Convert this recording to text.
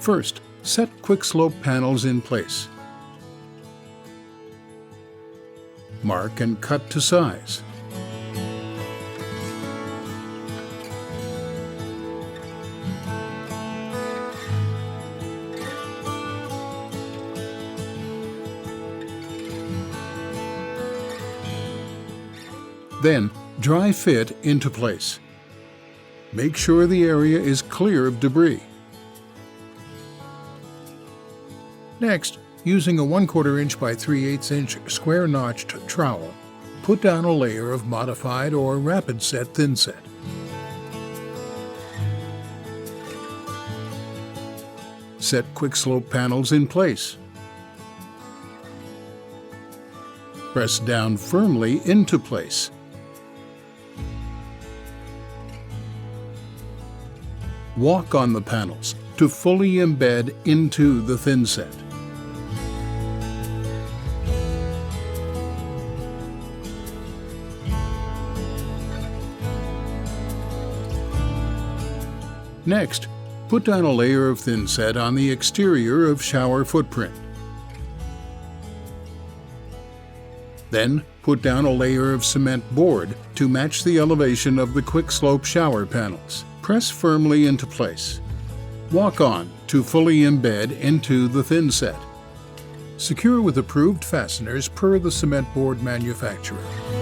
First, set Quickslope panels in place. Mark and cut to size. Then, dry fit into place. Make sure the area is clear of debris. Next, using a 1/4 inch by 3/8 inch square notched trowel, put down a layer of modified or rapid set thin set. Set Quickslope panels in place. Press down firmly into place. Walk on the panels to fully embed into the thin set. Next, put down a layer of thin set on the exterior of shower footprint. Then, put down a layer of cement board to match the elevation of the Quickslope shower panels. Press firmly into place. Walk on to fully embed into the thin set. Secure with approved fasteners per the cement board manufacturer.